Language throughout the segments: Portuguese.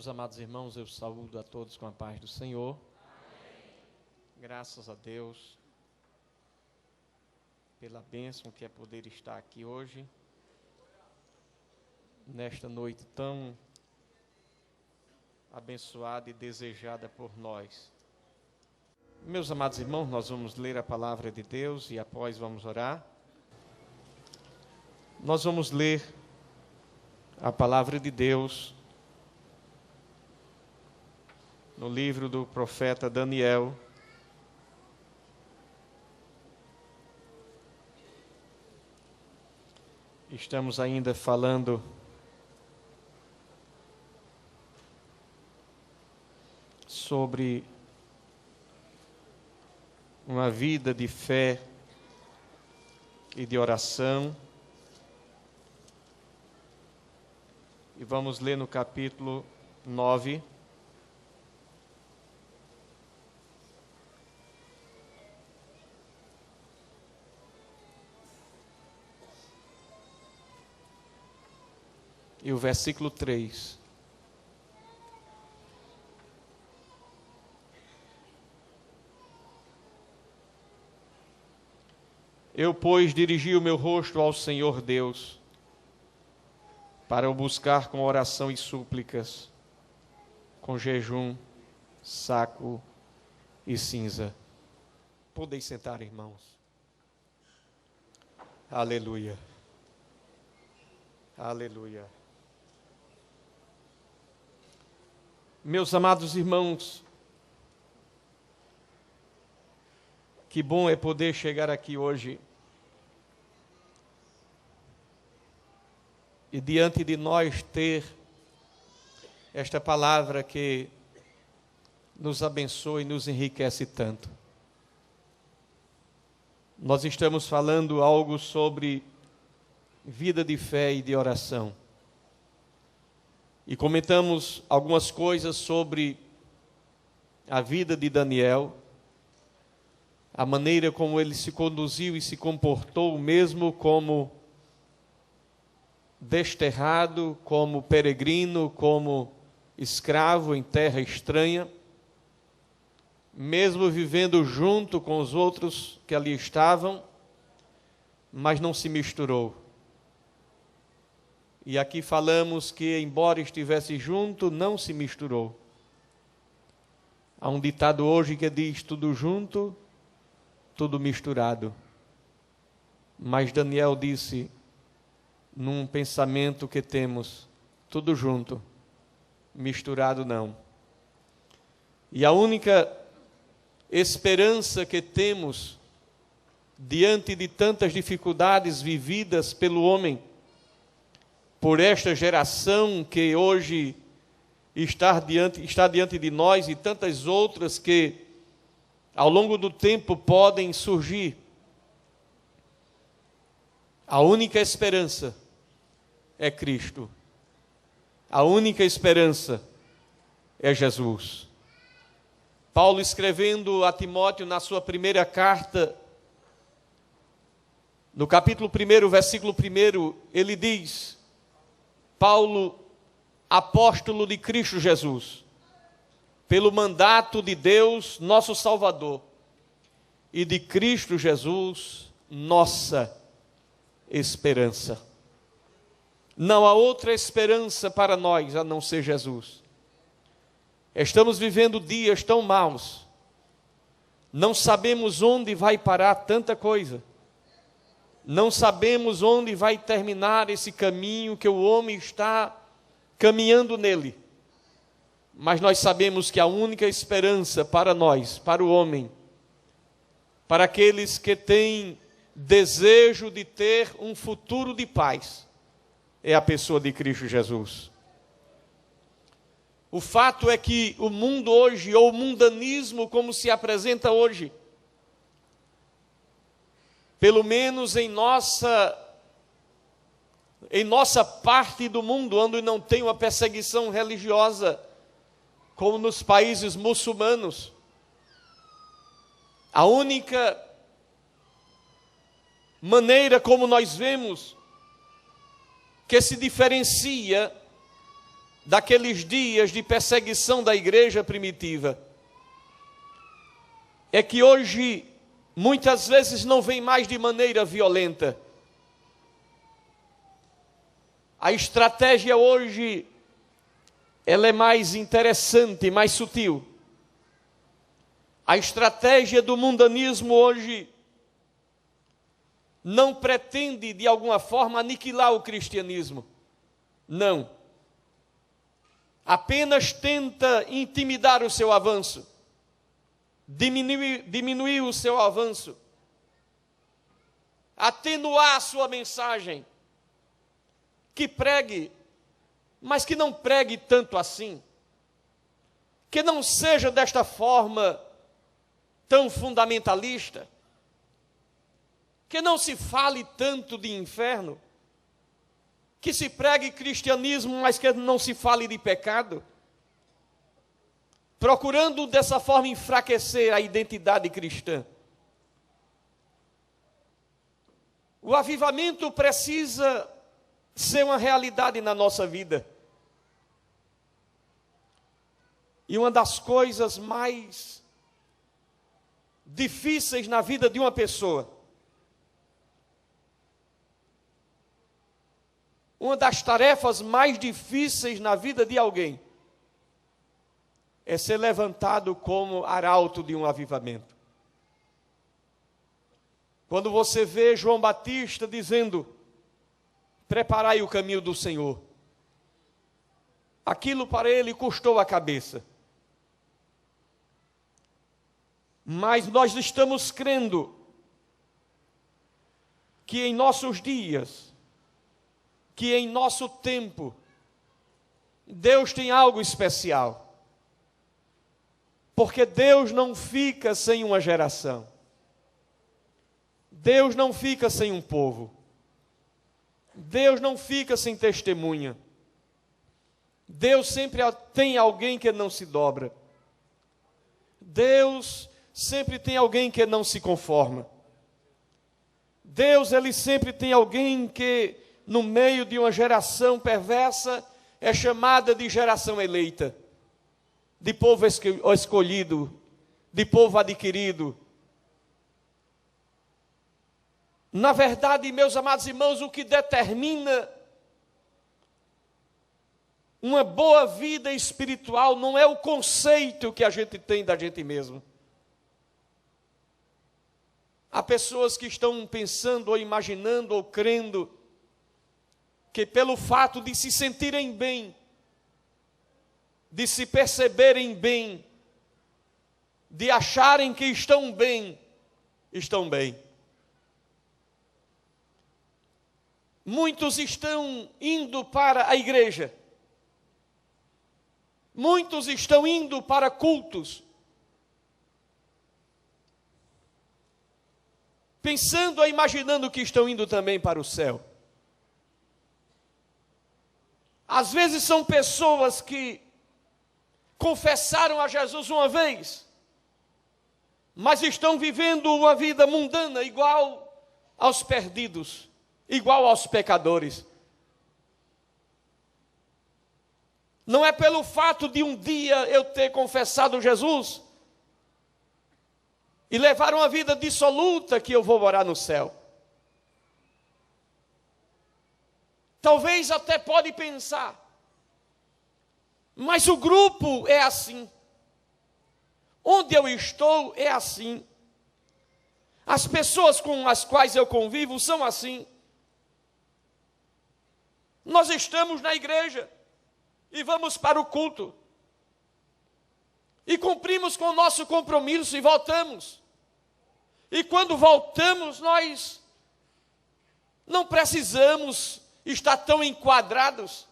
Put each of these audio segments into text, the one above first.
Meus amados irmãos, eu saúdo a todos com a paz do Senhor. Amém. Graças a Deus pela bênção que é poder estar aqui hoje, nesta noite tão abençoada e desejada por nós. Meus amados irmãos, nós vamos ler a palavra de Deus e após vamos orar. Nós vamos ler a palavra de Deus no livro do profeta Daniel, estamos ainda falando sobre uma vida de fé e de oração, e vamos ler no capítulo 9, e o versículo 3. Eu, pois, dirigi o meu rosto ao Senhor Deus, para o buscar com oração e súplicas, com jejum, saco e cinza. Podeis sentar, irmãos. Aleluia. Aleluia. Meus amados irmãos, que bom é poder chegar aqui hoje e diante de nós ter esta palavra que nos abençoa e nos enriquece tanto. Nós estamos falando algo sobre vida de fé e de oração. E comentamos algumas coisas sobre a vida de Daniel, a maneira como ele se conduziu e se comportou, mesmo como desterrado, como peregrino, como escravo em terra estranha, mesmo vivendo junto com os outros que ali estavam, mas não se misturou. E aqui falamos que, embora estivesse junto, não se misturou. Há um ditado hoje que diz: tudo junto, tudo misturado. Mas Daniel disse, num pensamento que temos, tudo junto, misturado não. E a única esperança que temos, diante de tantas dificuldades vividas pelo homem, por esta geração que hoje está diante de nós e tantas outras que ao longo do tempo podem surgir, a única esperança é Cristo. A única esperança é Jesus. Paulo, escrevendo a Timóteo na sua primeira carta, no capítulo 1, versículo 1, ele diz: Paulo, apóstolo de Cristo Jesus, pelo mandato de Deus, nosso Salvador, e de Cristo Jesus, nossa esperança. Não há outra esperança para nós a não ser Jesus. Estamos vivendo dias tão maus, não sabemos onde vai parar tanta coisa. Não sabemos onde vai terminar esse caminho que o homem está caminhando nele. Mas nós sabemos que a única esperança para nós, para o homem, para aqueles que têm desejo de ter um futuro de paz, é a pessoa de Cristo Jesus. O fato é que o mundo hoje, ou o mundanismo como se apresenta hoje, pelo menos em nossa parte do mundo, onde não tem uma perseguição religiosa, como nos países muçulmanos, a única maneira como nós vemos que se diferencia daqueles dias de perseguição da igreja primitiva é que hoje, muitas vezes, não vem mais de maneira violenta. A estratégia hoje, ela é mais interessante, mais sutil. A estratégia do mundanismo hoje não pretende, de alguma forma, aniquilar o cristianismo. Não. Apenas tenta intimidar o seu avanço, diminuir o seu avanço, atenuar a sua mensagem, que pregue, mas que não pregue tanto assim, que não seja desta forma tão fundamentalista, que não se fale tanto de inferno, que se pregue cristianismo, mas que não se fale de pecado, procurando dessa forma enfraquecer a identidade cristã. O avivamento precisa ser uma realidade na nossa vida. E uma das coisas mais difíceis na vida de uma pessoa, uma das tarefas mais difíceis na vida de alguém, é ser levantado como arauto de um avivamento. Quando você vê João Batista dizendo: preparai o caminho do Senhor, aquilo para ele custou a cabeça. Mas nós estamos crendo que em nossos dias, que em nosso tempo, Deus tem algo especial. Porque Deus não fica sem uma geração. Deus não fica sem um povo. Deus não fica sem testemunha. Deus sempre tem alguém que não se dobra. Deus sempre tem alguém que não se conforma. Deus, ele sempre tem alguém que, no meio de uma geração perversa, é chamada de geração eleita, de povo escolhido, de povo adquirido. Na verdade, meus amados irmãos, o que determina uma boa vida espiritual não é o conceito que a gente tem da gente mesmo. Há pessoas que estão pensando, ou imaginando, ou crendo, que pelo fato de se sentirem bem, de se perceberem bem, de acharem que estão bem, estão bem. Muitos estão indo para a igreja, muitos estão indo para cultos, pensando ou imaginando que estão indo também para o céu. Às vezes são pessoas que confessaram a Jesus uma vez, mas estão vivendo uma vida mundana, igual aos perdidos, igual aos pecadores. Não é pelo fato de um dia eu ter confessado Jesus e levar uma vida dissoluta que eu vou morar no céu. Talvez até pode pensar, mas o grupo é assim. Onde eu estou é assim. As pessoas com as quais eu convivo são assim. Nós estamos na igreja e vamos para o culto. E cumprimos com o nosso compromisso e voltamos. E quando voltamos, nós não precisamos estar tão enquadrados.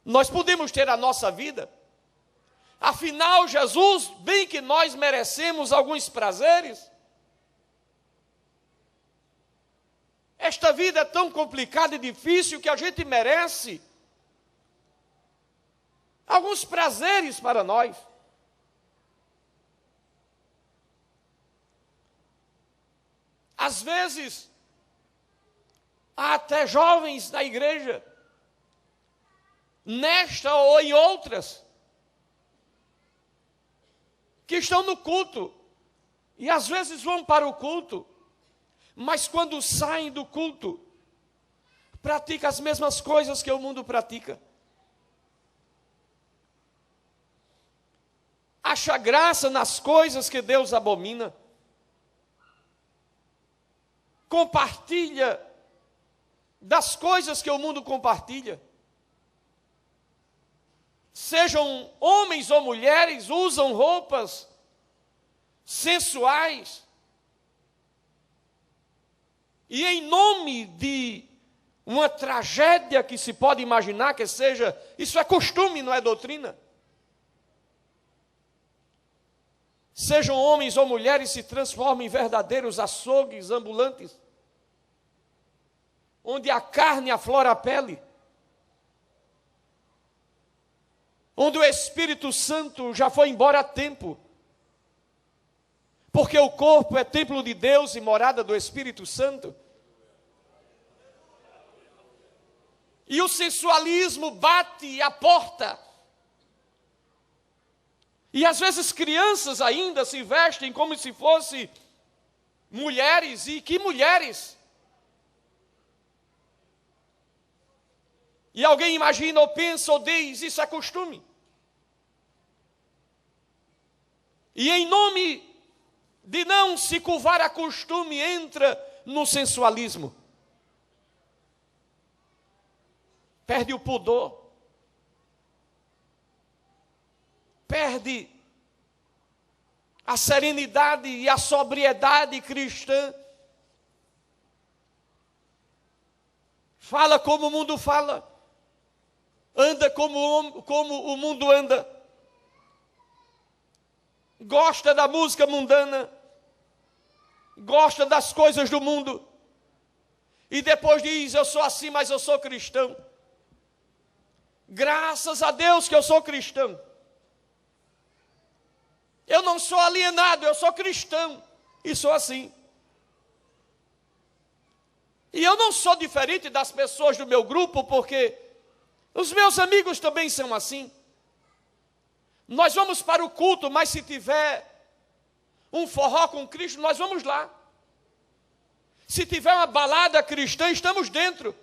Nós podemos ter a nossa vida. Afinal, Jesus, bem que nós merecemos alguns prazeres. Esta vida é tão complicada e difícil que a gente merece alguns prazeres para nós. Às vezes, há até jovens na igreja nesta ou em outras, que estão no culto, e às vezes vão para o culto, mas quando saem do culto, praticam as mesmas coisas que o mundo pratica. Acha graça nas coisas que Deus abomina. Compartilha das coisas que o mundo compartilha. Sejam homens ou mulheres, usam roupas sensuais. E em nome de uma tragédia que se pode imaginar que seja, isso é costume, não é doutrina. Sejam homens ou mulheres, se transformam em verdadeiros açougues ambulantes, onde a carne aflora a pele, onde o Espírito Santo já foi embora há tempo, porque o corpo é templo de Deus e morada do Espírito Santo. E o sensualismo bate à porta. E às vezes crianças ainda se vestem como se fossem mulheres, e que mulheres? E alguém imagina ou pensa ou diz, isso é costume. E em nome de não se curvar a costume, entra no sensualismo. Perde o pudor. Perde a serenidade e a sobriedade cristã. Fala como o mundo fala. Anda como o mundo anda. Gosta da música mundana. Gosta das coisas do mundo. E depois diz, eu sou assim, mas eu sou cristão. Graças a Deus que eu sou cristão. Eu não sou alienado, eu sou cristão. E sou assim. E eu não sou diferente das pessoas do meu grupo, porque os meus amigos também são assim. Nós vamos para o culto, mas se tiver um forró com Cristo, nós vamos lá. Se tiver uma balada cristã, estamos dentro.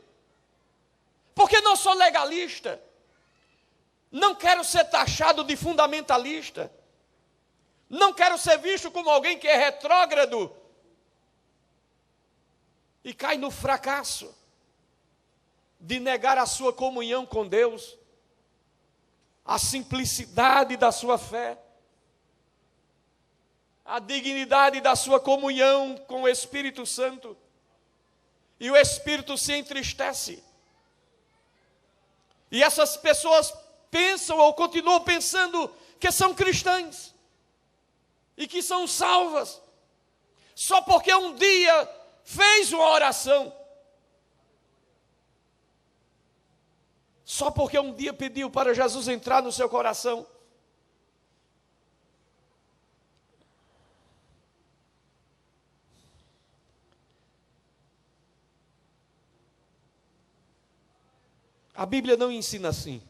Porque não sou legalista. Não quero ser taxado de fundamentalista. Não quero ser visto como alguém que é retrógrado e cai no fracasso de negar a sua comunhão com Deus, a simplicidade da sua fé, a dignidade da sua comunhão com o Espírito Santo, e o Espírito se entristece. E essas pessoas pensam ou continuam pensando que são cristãs e que são salvas, só porque um dia fez uma oração, só porque um dia pediu para Jesus entrar no seu coração. A Bíblia não ensina assim.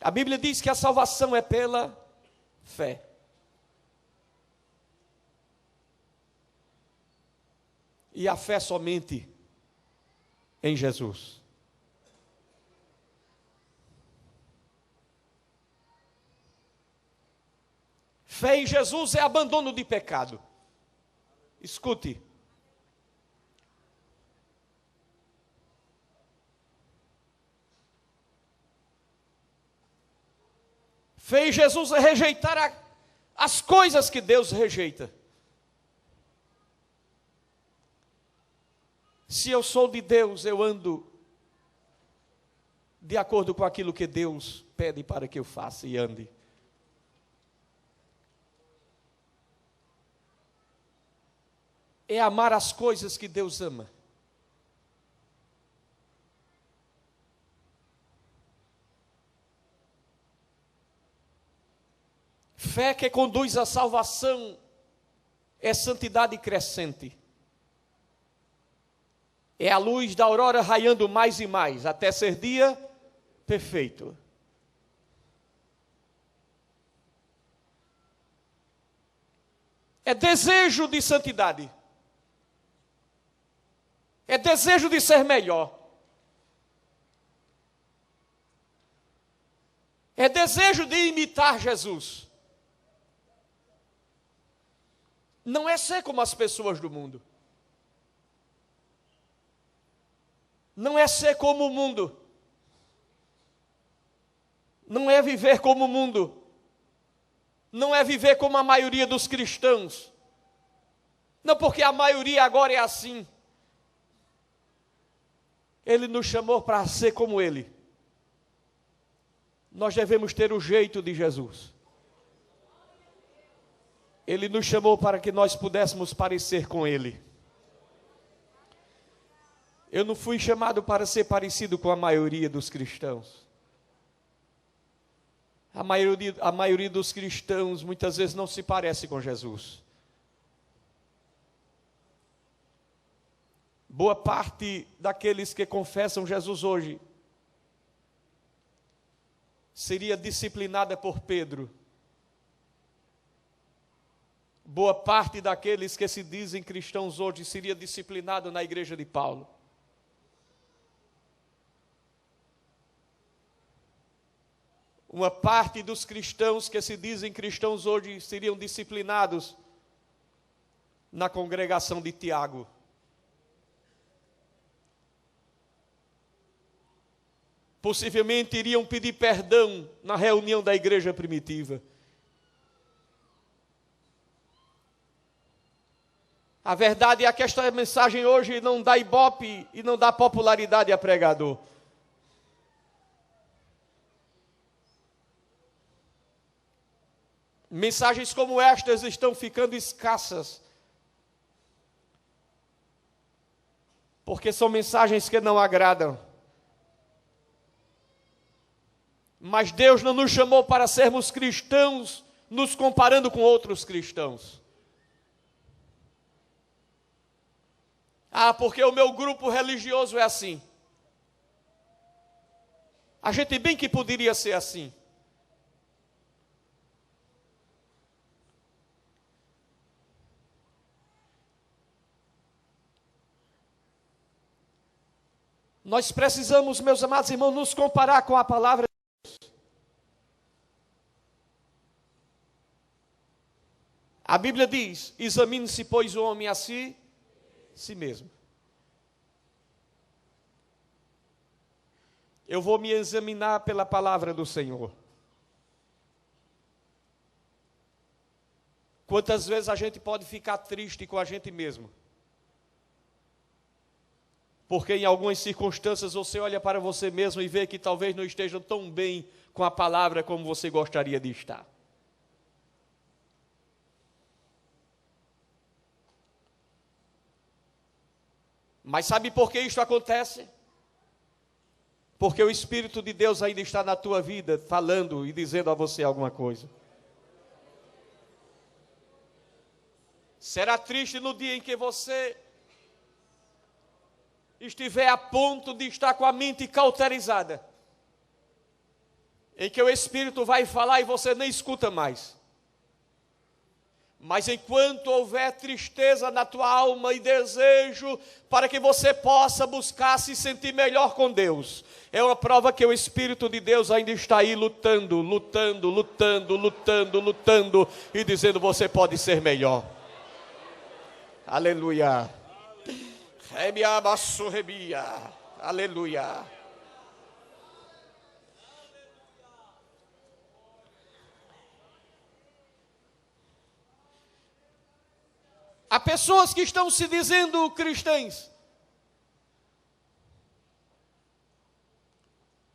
A Bíblia diz que a salvação é pela fé. E a fé somente em Jesus. Fé em Jesus é abandono de pecado. Escute. Fez Jesus rejeitar as coisas que Deus rejeita. Se eu sou de Deus, eu ando de acordo com aquilo que Deus pede para que eu faça e ande. É amar as coisas que Deus ama. Fé que conduz à salvação é santidade crescente. É a luz da aurora raiando mais e mais, até ser dia perfeito. É desejo de santidade. É desejo de ser melhor. É desejo de imitar Jesus. Não é ser como as pessoas do mundo. Não é ser como o mundo. Não é viver como o mundo. Não é viver como a maioria dos cristãos. Não, porque a maioria agora é assim. Ele nos chamou para ser como Ele. Nós devemos ter o jeito de Jesus. Ele nos chamou para que nós pudéssemos parecer com Ele. Eu não fui chamado para ser parecido com a maioria dos cristãos. A maioria dos cristãos muitas vezes não se parece com Jesus. Boa parte daqueles que confessam Jesus hoje seria disciplinada por Pedro. Boa parte daqueles que se dizem cristãos hoje seria disciplinado na igreja de Paulo. Uma parte dos cristãos que se dizem cristãos hoje seriam disciplinados na congregação de Tiago. Possivelmente iriam pedir perdão na reunião da igreja primitiva. A verdade é que esta mensagem hoje não dá ibope e não dá popularidade a pregador. Mensagens como estas estão ficando escassas. Porque são mensagens que não agradam. Mas Deus não nos chamou para sermos cristãos, nos comparando com outros cristãos. Ah, porque o meu grupo religioso é assim. A gente bem que poderia ser assim. Nós precisamos, meus amados irmãos, nos comparar com a palavra de Deus. A Bíblia diz: examine-se, pois, o homem a si mesmo. Eu vou me examinar pela palavra do Senhor. Quantas vezes a gente pode ficar triste com a gente mesmo? Porque em algumas circunstâncias você olha para você mesmo e vê que talvez não esteja tão bem com a palavra como você gostaria de estar. Mas sabe por que isso acontece? Porque o Espírito de Deus ainda está na tua vida, falando e dizendo a você alguma coisa. Será triste no dia em que você estiver a ponto de estar com a mente cauterizada, em que o Espírito vai falar e você nem escuta mais. Mas enquanto houver tristeza na tua alma e desejo para que você possa buscar se sentir melhor com Deus, é uma prova que o Espírito de Deus ainda está aí lutando e dizendo: você pode ser melhor. Aleluia. Aleluia. Há pessoas que estão se dizendo cristãs,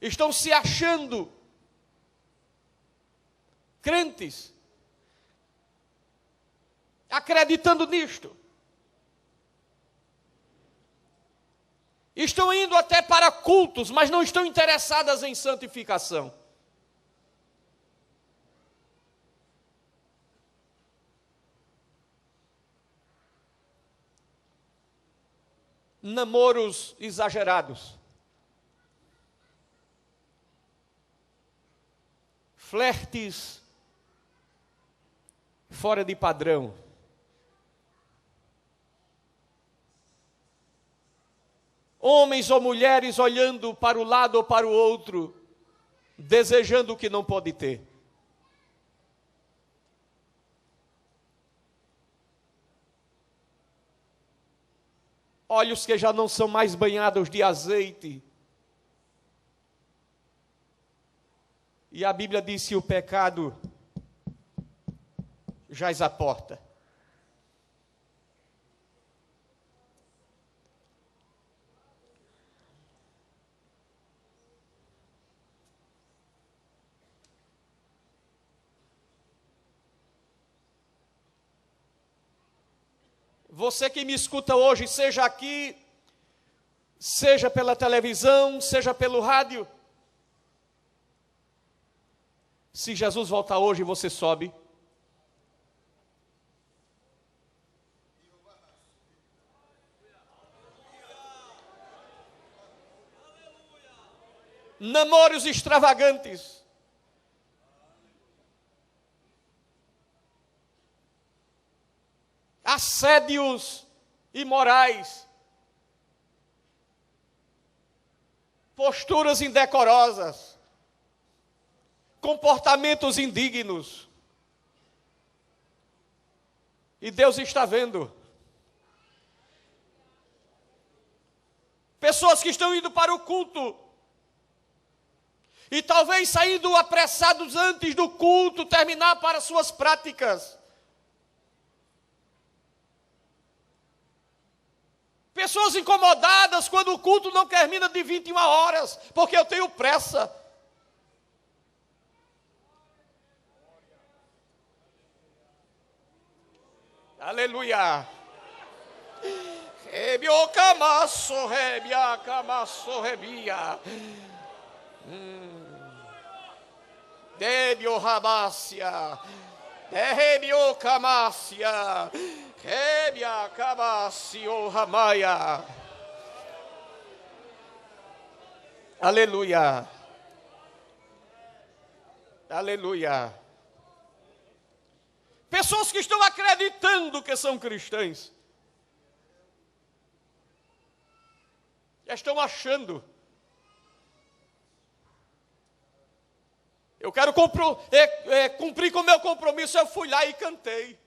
estão se achando crentes, acreditando nisto. Estão indo até para cultos, mas não estão interessadas em santificação. namoros exagerados, flertes fora de padrão, homens ou mulheres olhando para o lado ou para o outro, desejando o que não pode ter. Olhos que já não são mais banhados de azeite. E a Bíblia diz que o pecado jaz à porta. Você que me escuta hoje, seja aqui, seja pela televisão, seja pelo rádio. Se Jesus voltar hoje, você sobe. Namoros extravagantes. Assédios imorais, posturas indecorosas, comportamentos indignos. E Deus está vendo. Pessoas que estão indo para o culto e talvez saindo apressados antes do culto terminar para suas práticas. Pessoas incomodadas quando o culto não termina de 21 horas, porque eu tenho pressa. Aleluia. Rebio camasso, rebia camasso, rebia. Debio ramácia. Rebio camácia. Rebia camacio ramaia. Aleluia. Aleluia. Pessoas que estão acreditando que são cristãs. Já estão achando. Eu quero cumprir com o meu compromisso. Eu fui lá e cantei.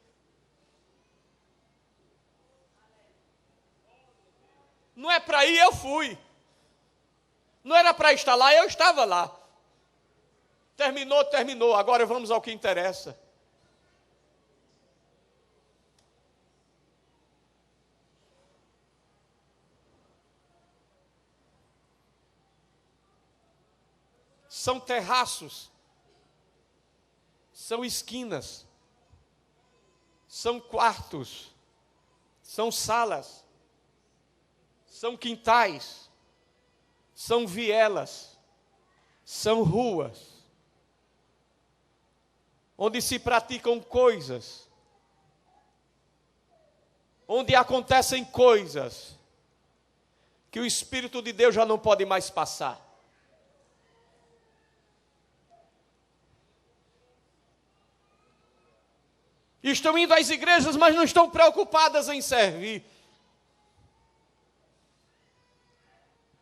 Não é para ir, eu fui. Não era para estar lá, eu estava lá. Terminou. Agora vamos ao que interessa. São terraços, são esquinas, são quartos, são salas, são quintais, são vielas, são ruas, onde se praticam coisas, onde acontecem coisas que o Espírito de Deus já não pode mais passar. Estão indo às igrejas, mas não estão preocupadas em servir.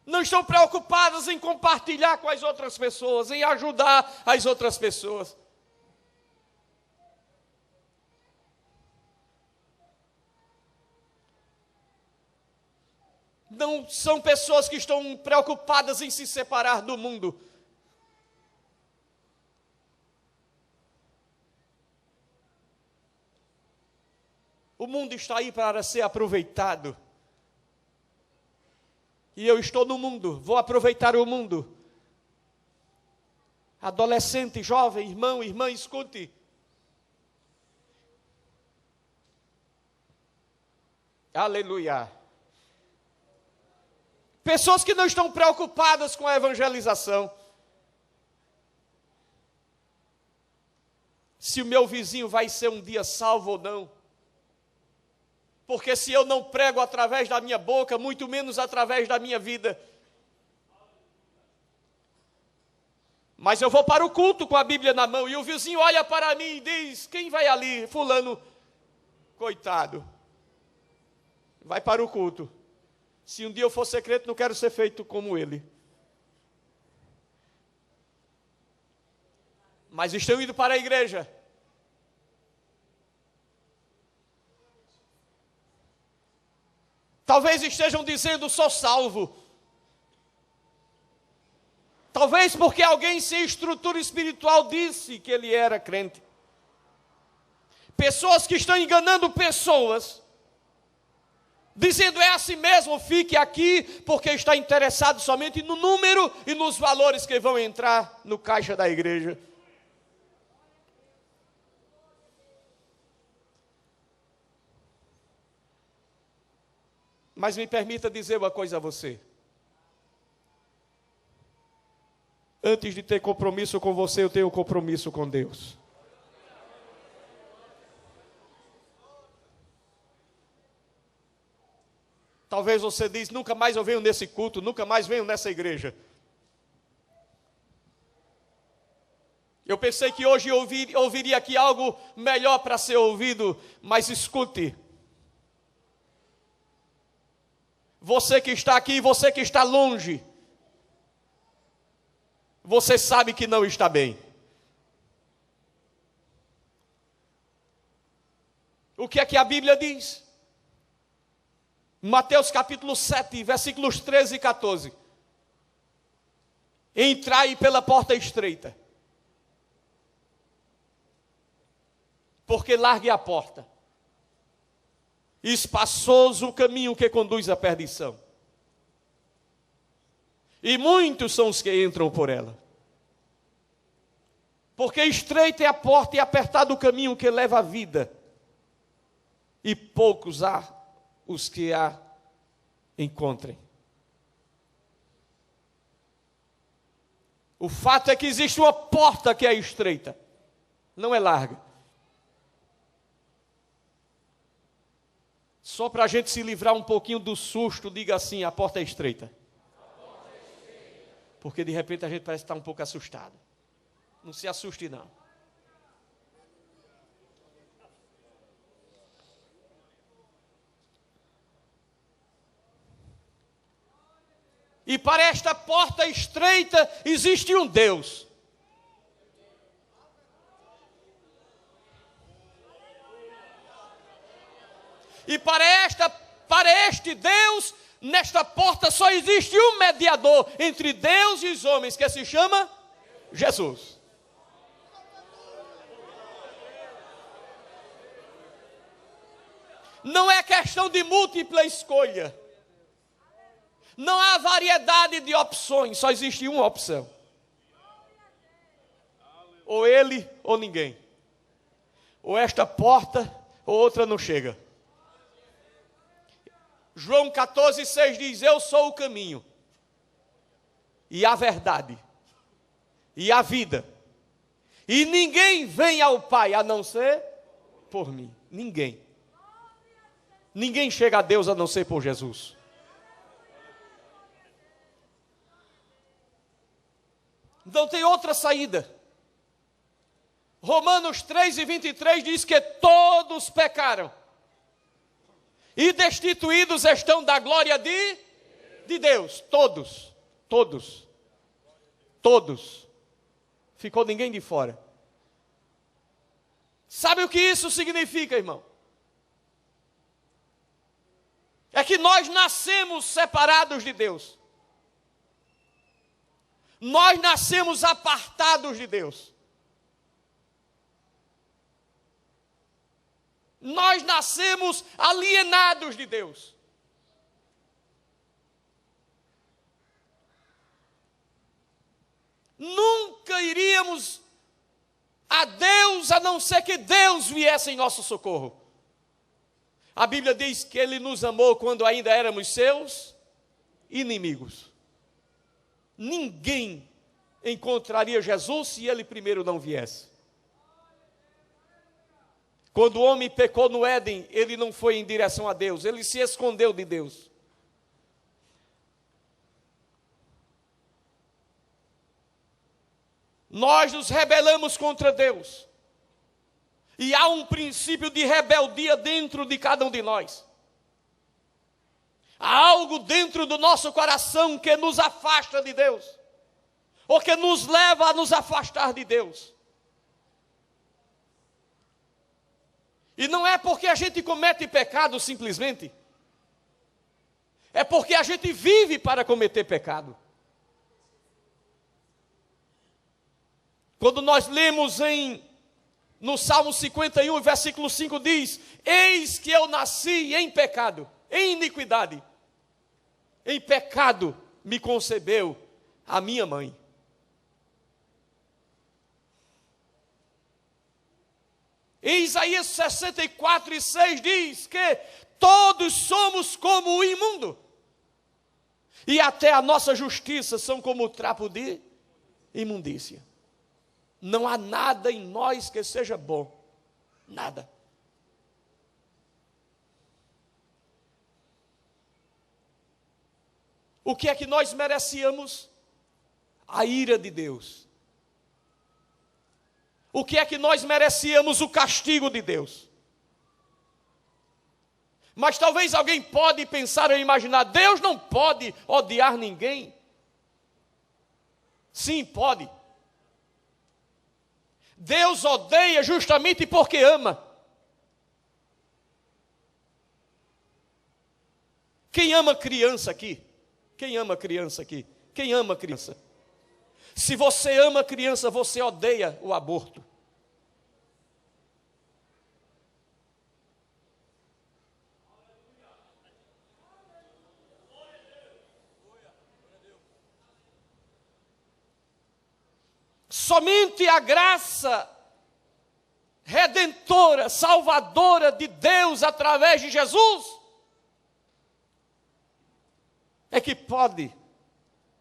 Não estão preocupadas em compartilhar com as outras pessoas, em ajudar as outras pessoas. Não são pessoas que estão preocupadas em se separar do mundo. O mundo está aí para ser aproveitado. E eu estou no mundo, vou aproveitar o mundo. Adolescente, jovem, irmão, irmã, escute. Aleluia. Pessoas que não estão preocupadas com a evangelização. Se o meu vizinho vai ser um dia salvo ou não. Porque se eu não prego através da minha boca, muito menos através da minha vida. Mas eu vou para o culto com a Bíblia na mão, e o vizinho olha para mim e diz: quem vai ali? Fulano. Coitado. Vai para o culto. Se um dia eu for ser crente, não quero ser feito como ele. Mas estão indo para a igreja. Talvez estejam dizendo: sou salvo. Talvez porque alguém sem estrutura espiritual disse que ele era crente. Pessoas que estão enganando pessoas, dizendo: é assim mesmo, fique aqui, porque está interessado somente no número e nos valores que vão entrar no caixa da igreja. Mas me permita dizer uma coisa a você. Antes de ter compromisso com você, eu tenho compromisso com Deus. Talvez você diz: nunca mais eu venho nesse culto, nunca mais venho nessa igreja. Eu pensei que hoje eu ouviria aqui algo melhor para ser ouvido, mas escute. Você que está aqui, você que está longe, você sabe que não está bem. O que é que a Bíblia diz? Mateus capítulo 7, versículos 13 e 14. Entrai pela porta estreita, porque larga é a porta, espaçoso o caminho que conduz à perdição, e muitos são os que entram por ela. Porque estreita é a porta e apertado o caminho que leva à vida, e poucos há os que a encontrem. O fato é que existe uma porta que é estreita, não é larga. Só para a gente se livrar um pouquinho do susto, diga assim: a porta é estreita. Porque de repente a gente parece estar um pouco assustado. Não se assuste não. E para esta porta estreita existe um Deus. E para este Deus, nesta porta só existe um mediador entre Deus e os homens, que se chama Jesus. Não é questão de múltipla escolha. Não há variedade de opções, só existe uma opção. Ou ele ou ninguém. Ou esta porta ou outra não chega. João 14,6 diz: eu sou o caminho, e a verdade, e a vida. E ninguém vem ao Pai a não ser por mim. Ninguém. Ninguém chega a Deus a não ser por Jesus. Não tem outra saída. Romanos 3:23 diz que todos pecaram e destituídos estão da glória de Deus. Todos. Ficou ninguém de fora. Sabe o que isso significa, irmão? É que nós nascemos separados de Deus. Nós nascemos apartados de Deus. Nós nascemos alienados de Deus. Nunca iríamos a Deus a não ser que Deus viesse em nosso socorro. A Bíblia diz que Ele nos amou quando ainda éramos seus inimigos. Ninguém encontraria Jesus se Ele primeiro não viesse. Quando o homem pecou no Éden, ele não foi em direção a Deus, ele se escondeu de Deus. Nós nos rebelamos contra Deus. E há um princípio de rebeldia dentro de cada um de nós. Há algo dentro do nosso coração que nos afasta de Deus, ou que nos leva a nos afastar de Deus. E não é porque a gente comete pecado simplesmente, é porque a gente vive para cometer pecado. Quando nós lemos no Salmo 51, versículo 5 diz: eis que eu nasci em pecado, em iniquidade, em pecado me concebeu a minha mãe. Em Isaías 64, 6 diz que todos somos como o imundo, e até a nossa justiça são como o trapo de imundícia. Não há nada em nós que seja bom, nada. O que é que nós merecíamos? A ira de Deus. O que é que nós merecíamos? O castigo de Deus. Mas talvez alguém pode pensar ou imaginar, Deus não pode odiar ninguém. Sim, pode. Deus odeia justamente porque ama. Quem ama criança aqui? Quem ama criança aqui? Quem ama criança? Se você ama criança, você odeia o aborto. Somente a graça redentora, salvadora de Deus através de Jesus é que pode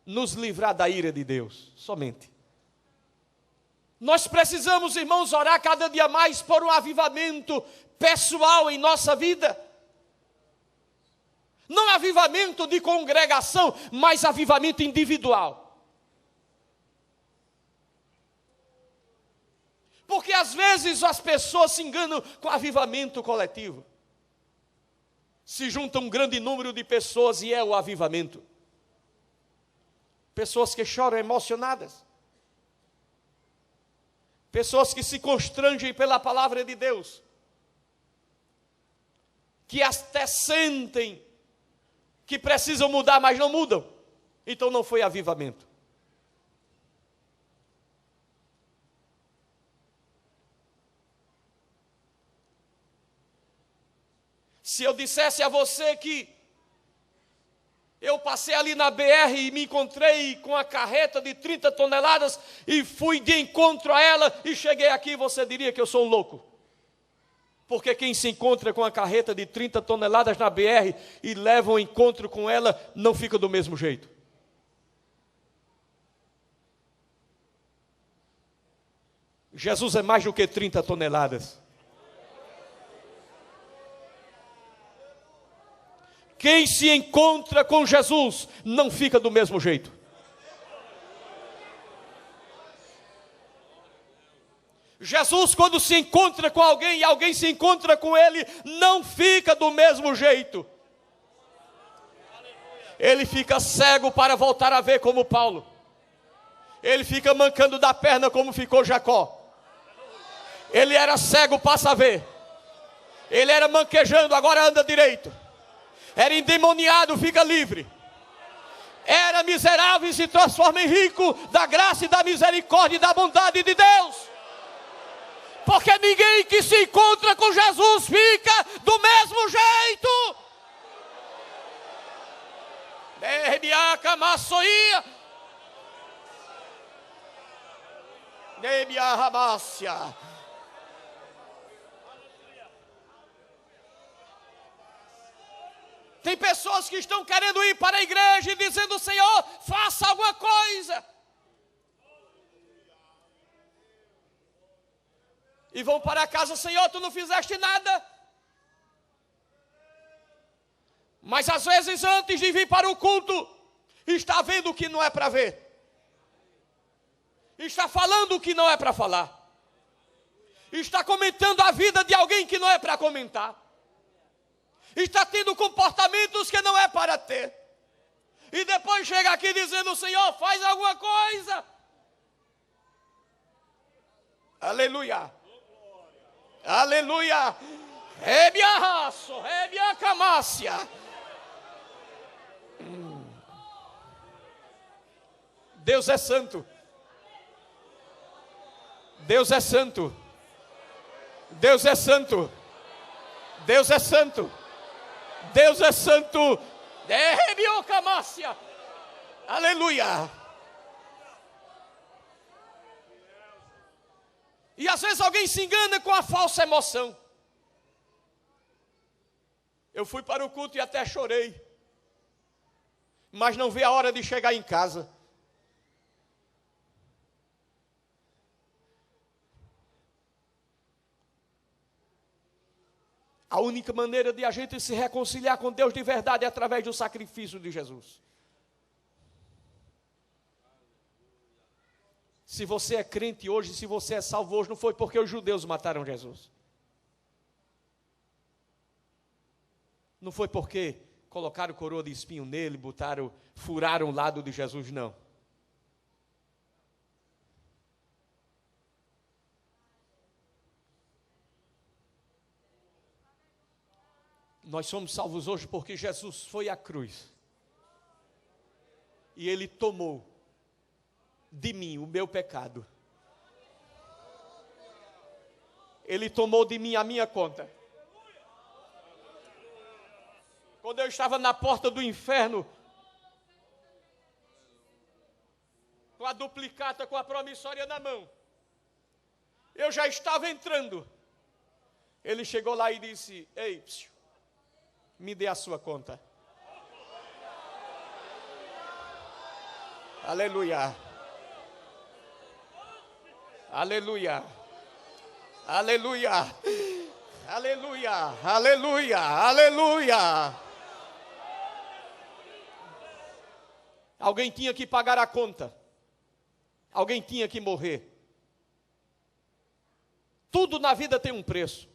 nos livrar da ira de Deus, somente. Nós precisamos, irmãos, orar cada dia mais por um avivamento pessoal em nossa vida. Não avivamento de congregação, mas avivamento individual. Porque às vezes as pessoas se enganam com avivamento coletivo. Se junta um grande número de pessoas e é o avivamento. Pessoas que choram emocionadas. Pessoas que se constrangem pela palavra de Deus. Que até sentem que precisam mudar, mas não mudam. Então não foi avivamento. Se eu dissesse a você que eu passei ali na BR e me encontrei com a carreta de 30 toneladas e fui de encontro a ela e cheguei aqui, você diria que eu sou um louco. Porque quem se encontra com a carreta de 30 toneladas na BR e leva um encontro com ela, não fica do mesmo jeito. Jesus é mais do que 30 toneladas. Quem se encontra com Jesus não fica do mesmo jeito. Jesus, quando se encontra com alguém e alguém se encontra com ele, não fica do mesmo jeito. Ele fica cego para voltar a ver como Paulo. Ele fica mancando da perna como ficou Jacó. Ele era cego, passa a ver. Ele era manquejando, agora anda direito. Era endemoniado, fica livre. Era miserável e se transforma em rico da graça e da misericórdia e da bondade de Deus. Porque ninguém que se encontra com Jesus fica do mesmo jeito. Derbiaca maçoia. Debia ramácia. Tem pessoas que estão querendo ir para a igreja e dizendo: Senhor, faça alguma coisa. E vão para casa: Senhor, tu não fizeste nada. Mas às vezes antes de vir para o culto, está vendo o que não é para ver. Está falando o que não é para falar. Está comentando a vida de alguém que não é para comentar. Está tendo comportamentos que não é para ter. E depois chega aqui dizendo: Senhor, faz alguma coisa. Aleluia. Aleluia. Rebia raço, rebia camácia. Deus é santo. Deus é santo. Deus é santo. Deus é santo. Deus é santo. Aleluia. E às vezes alguém se engana com a falsa emoção. Eu fui para o culto e até chorei, mas não vi a hora de chegar em casa. A única maneira de a gente se reconciliar com Deus de verdade é através do sacrifício de Jesus. Se você é crente hoje, se você é salvo hoje, não foi porque os judeus mataram Jesus. Não foi porque colocaram coroa de espinho nele, furaram o lado de Jesus, não. Nós somos salvos hoje porque Jesus foi à cruz. E Ele tomou de mim o meu pecado. Ele tomou de mim a minha conta. Quando eu estava na porta do inferno, com a duplicata, com a promissória na mão, eu já estava entrando. Ele chegou lá e disse: ei, me dê a sua conta. Aleluia. Aleluia. Aleluia. Aleluia. Aleluia. Aleluia. Alguém tinha que pagar a conta. Alguém tinha que morrer. Tudo na vida tem um preço.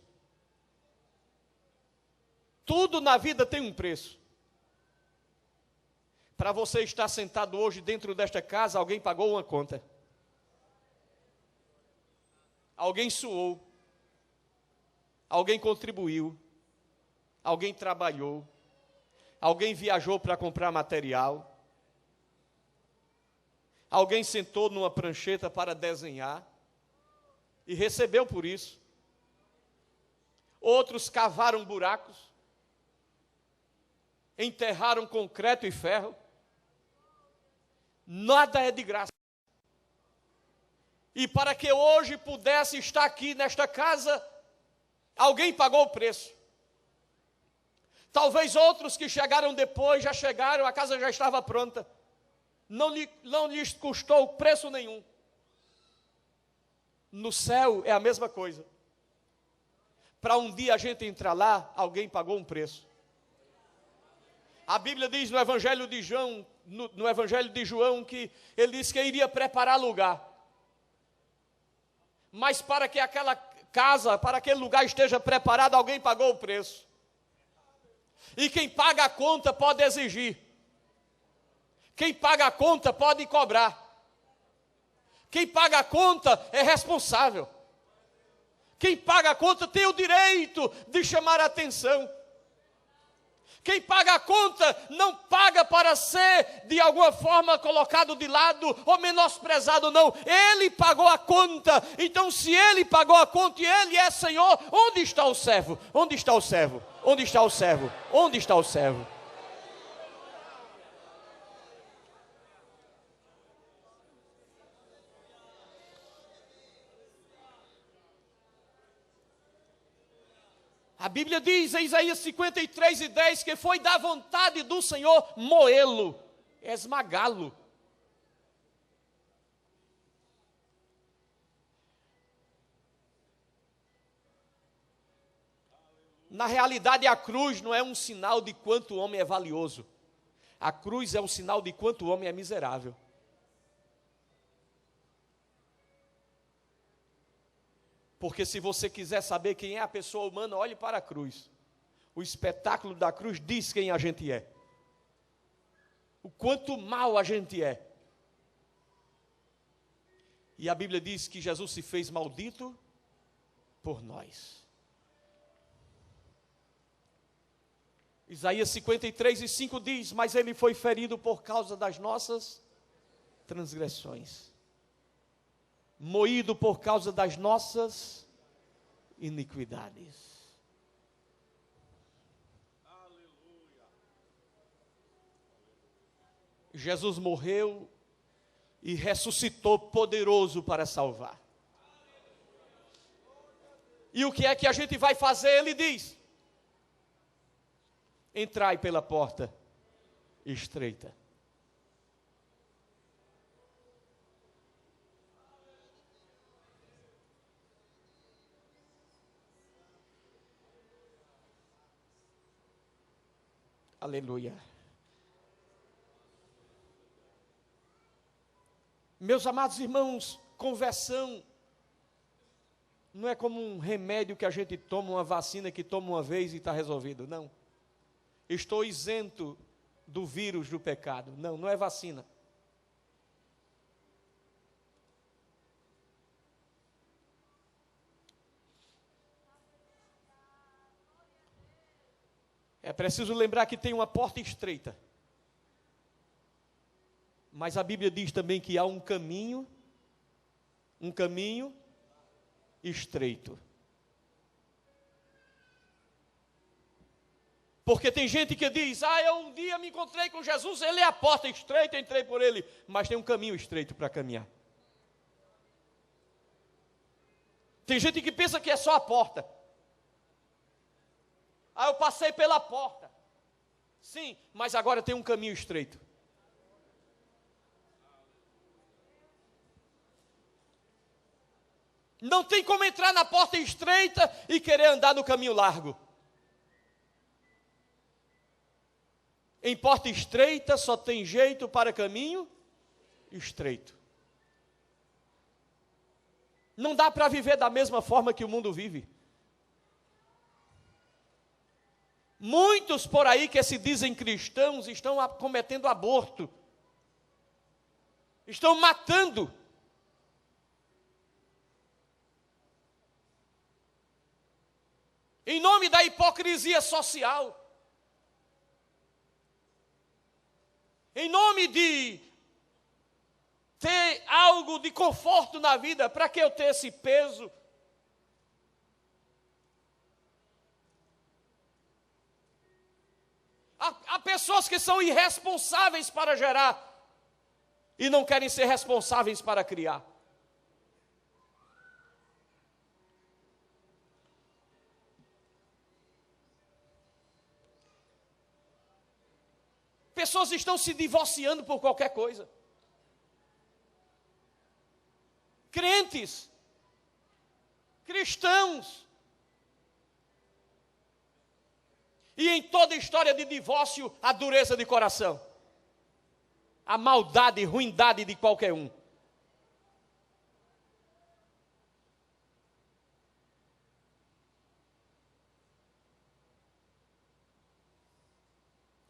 Tudo na vida tem um preço. Para você estar sentado hoje dentro desta casa, alguém pagou uma conta. Alguém suou. Alguém contribuiu. Alguém trabalhou. Alguém viajou para comprar material. Alguém sentou numa prancheta para desenhar e recebeu por isso. Outros cavaram buracos, enterraram concreto e ferro. Nada é de graça. E para que hoje pudesse estar aqui nesta casa, alguém pagou o preço. Talvez outros que chegaram depois, já chegaram, a casa já estava pronta. Não lhes custou preço nenhum. No céu é a mesma coisa. Para um dia a gente entrar lá, alguém pagou um preço. A Bíblia diz no Evangelho de João, no Evangelho de João, que ele disse que iria preparar lugar. Mas para que aquela casa, para aquele lugar esteja preparado, alguém pagou o preço. E quem paga a conta pode exigir. Quem paga a conta pode cobrar. Quem paga a conta é responsável. Quem paga a conta tem o direito de chamar a atenção. Quem paga a conta não paga para ser de alguma forma colocado de lado ou menosprezado, não. Ele pagou a conta. Então, se ele pagou a conta e ele é Senhor, onde está o servo? Onde está o servo? Onde está o servo? Onde está o servo? A Bíblia diz em Isaías 53:10 que foi da vontade do Senhor moê-lo, esmagá-lo. Na realidade, a cruz não é um sinal de quanto o homem é valioso. A cruz é um sinal de quanto o homem é miserável. Porque se você quiser saber quem é a pessoa humana, olhe para a cruz. O espetáculo da cruz diz quem a gente é. O quanto mal a gente é. E a Bíblia diz que Jesus se fez maldito por nós. Isaías 53:5 diz: mas ele foi ferido por causa das nossas transgressões, moído por causa das nossas iniquidades. Jesus morreu e ressuscitou poderoso para salvar. E o que é que a gente vai fazer? Ele diz: entrai pela porta estreita. Aleluia. Meus amados irmãos, conversão não é como um remédio que a gente toma, uma vacina que toma uma vez e está resolvido. Não. Estou isento do vírus do pecado. Não, não é vacina. É preciso lembrar que tem uma porta estreita. Mas a Bíblia diz também que há um caminho estreito. Porque tem gente que diz: eu um dia me encontrei com Jesus, ele é a porta estreita, entrei por ele. Mas tem um caminho estreito para caminhar. Tem gente que pensa que é só a porta. Eu passei pela porta. Sim, mas agora tem um caminho estreito. Não tem como entrar na porta estreita e querer andar no caminho largo. Em porta estreita só tem jeito para caminho estreito. Não dá para viver da mesma forma que o mundo vive. Muitos por aí que se dizem cristãos estão cometendo aborto. Estão matando. Em nome da hipocrisia social. Em nome de ter algo de conforto na vida, para que eu ter esse peso? Há pessoas que são irresponsáveis para gerar e não querem ser responsáveis para criar. Pessoas estão se divorciando por qualquer coisa. Crentes, cristãos. E em toda história de divórcio, a dureza de coração. A maldade e ruindade de qualquer um.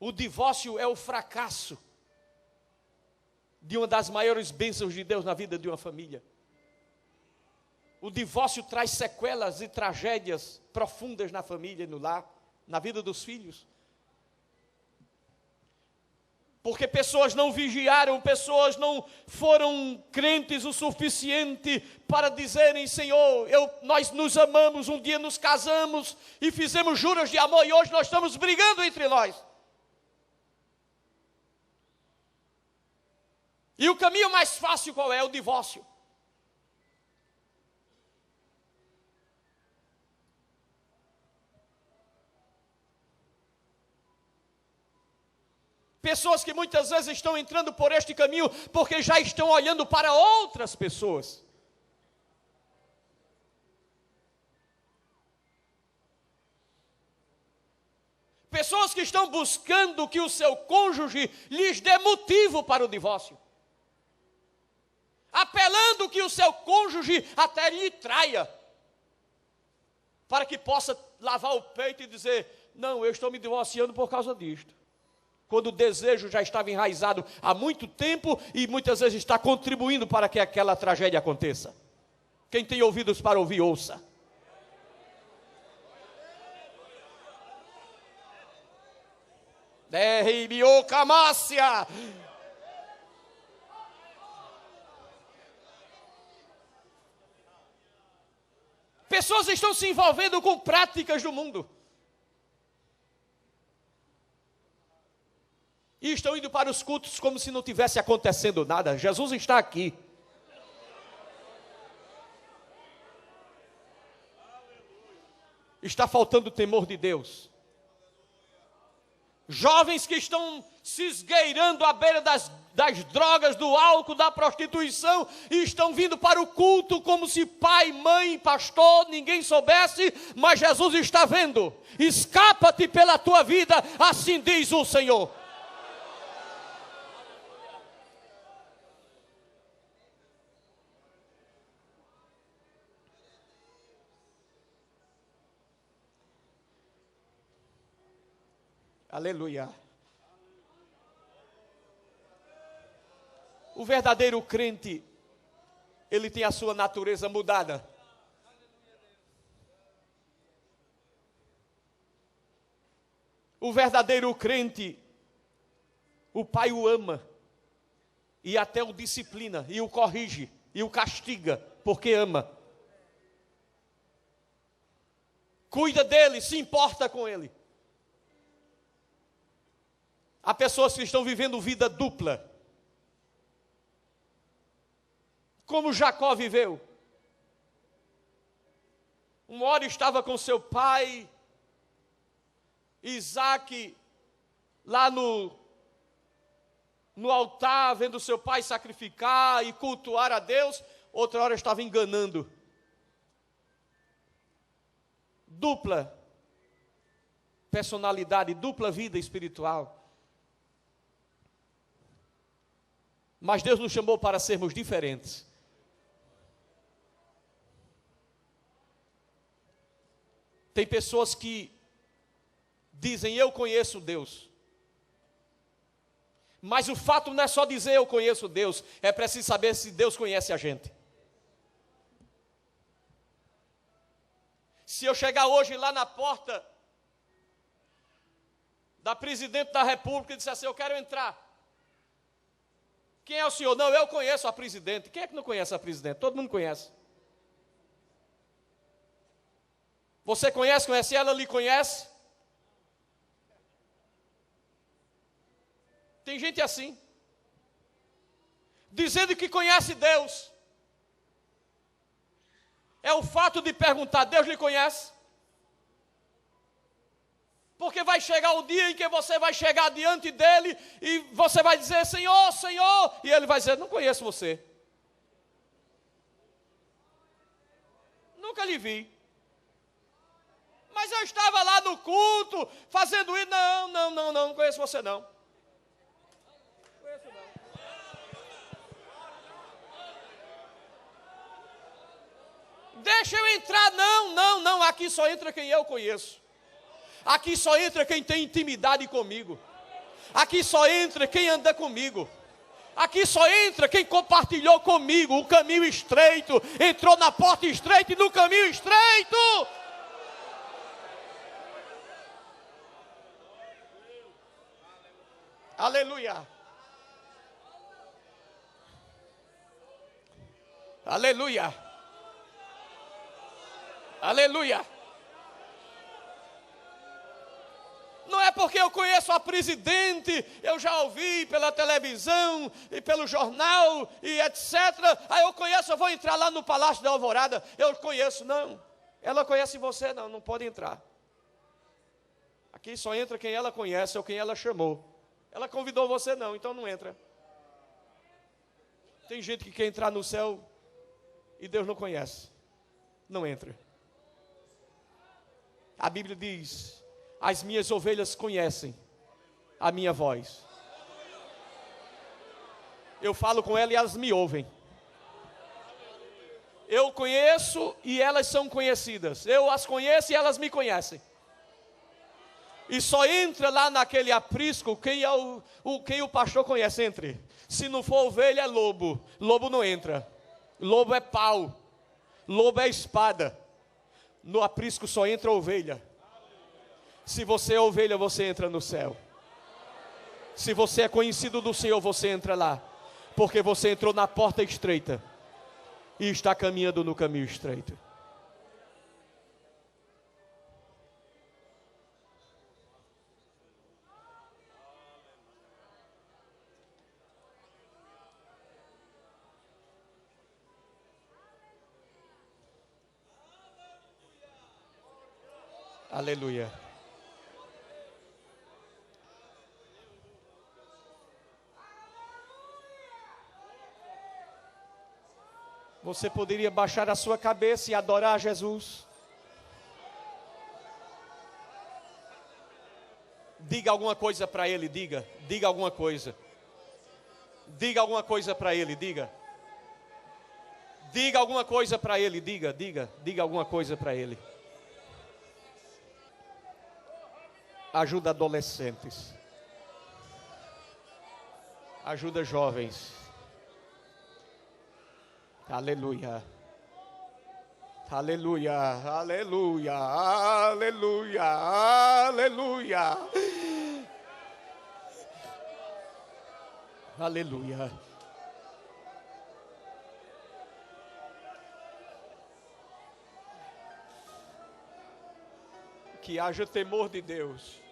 O divórcio é o fracasso de uma das maiores bênçãos de Deus na vida de uma família. O divórcio traz sequelas e tragédias profundas na família e no lar, na vida dos filhos. Porque pessoas não vigiaram, pessoas não foram crentes o suficiente para dizerem: Senhor, nós nos amamos, um dia nos casamos e fizemos juros de amor e hoje nós estamos brigando entre nós. E o caminho mais fácil qual é? O divórcio. Pessoas que muitas vezes estão entrando por este caminho porque já estão olhando para outras pessoas. que estão buscando que o seu cônjuge lhes dê motivo para o divórcio. Apelando que o seu cônjuge até lhe traia. Para que possa lavar o peito e dizer, não, eu estou me divorciando por causa disto. Quando o desejo já estava enraizado há muito tempo e muitas vezes está contribuindo para que aquela tragédia aconteça. Quem tem ouvidos para ouvir, ouça. Derribiocamácia. Pessoas estão se envolvendo com práticas do mundo. E estão indo para os cultos como se não tivesse acontecendo nada. Jesus está aqui. Está faltando o temor de Deus. Jovens que estão se esgueirando à beira das drogas, do álcool, da prostituição, e estão vindo para o culto como se pai, mãe, pastor, ninguém soubesse, mas Jesus está vendo. Escapa-te pela tua vida, assim diz o Senhor. Aleluia. O verdadeiro crente, ele tem a sua natureza mudada. O verdadeiro crente, o pai o ama, e até o disciplina, e o corrige, e o castiga, porque ama. Cuida dele, se importa com ele. Há pessoas que estão vivendo vida dupla. Como Jacó viveu. Uma hora estava com seu pai, Isaac, lá no altar, vendo seu pai sacrificar e cultuar a Deus. Outra hora estava enganando. Dupla personalidade, dupla vida espiritual. Mas Deus nos chamou para sermos diferentes. Tem pessoas que dizem, eu conheço Deus. Mas o fato não é só dizer eu conheço Deus, é preciso saber se Deus conhece a gente. Se eu chegar hoje lá na porta da presidente da República e disser assim, eu quero entrar. Quem é o senhor? Não, eu conheço a presidente. Quem é que não conhece a presidente? Todo mundo conhece. Você conhece? Ela lhe conhece? Tem gente assim. Dizendo que conhece Deus. É o fato de perguntar, Deus lhe conhece? Porque vai chegar o dia em que você vai chegar diante dele e você vai dizer, Senhor, Senhor, e ele vai dizer, não conheço você. Nunca lhe vi. Mas eu estava lá no culto, fazendo isso, não conheço você não. Deixa eu entrar, não, aqui só entra quem eu conheço. Aqui só entra quem tem intimidade comigo. Aqui só entra quem anda comigo. Aqui só entra quem compartilhou comigo o caminho estreito, entrou na porta estreita e no caminho estreito. Aleluia. Aleluia. Aleluia. Não é porque eu conheço a presidente, eu já ouvi pela televisão e pelo jornal e etc. Aí eu conheço, eu vou entrar lá no Palácio da Alvorada. Eu conheço, não. Ela conhece você, não pode entrar. Aqui só entra quem ela conhece ou quem ela chamou. Ela convidou você, não, então não entra. Tem gente que quer entrar no céu e Deus não conhece. Não entra. A Bíblia diz, As minhas ovelhas conhecem a minha voz. Eu falo com elas e elas me ouvem. Eu conheço e elas são conhecidas. Eu as conheço e elas me conhecem. E só entra lá naquele aprisco quem o pastor conhece, entre. Se não for ovelha, é lobo. Lobo não entra. Lobo é pau. Lobo é espada. No aprisco só entra ovelha. Se você é ovelha, você entra no céu. Se você é conhecido do Senhor, você entra lá. Porque você entrou na porta estreita. E está caminhando no caminho estreito. Aleluia. Você poderia baixar a sua cabeça e adorar Jesus? Diga alguma coisa para Ele, diga alguma coisa. Diga alguma coisa para Ele, diga. Diga alguma coisa para Ele, diga alguma coisa para Ele. Ajuda adolescentes. Ajuda jovens. Aleluia. Aleluia. Aleluia. Aleluia. Aleluia. Aleluia. Que haja temor de Deus.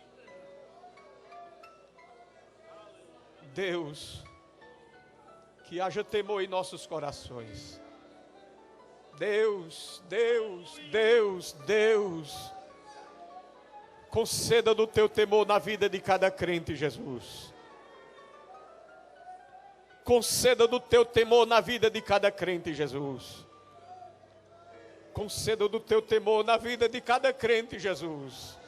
Deus, que haja temor em nossos corações. Deus, Deus, Deus, Deus, conceda do teu temor na vida de cada crente, Jesus. Conceda do teu temor na vida de cada crente, Jesus. Conceda do teu temor na vida de cada crente, Jesus.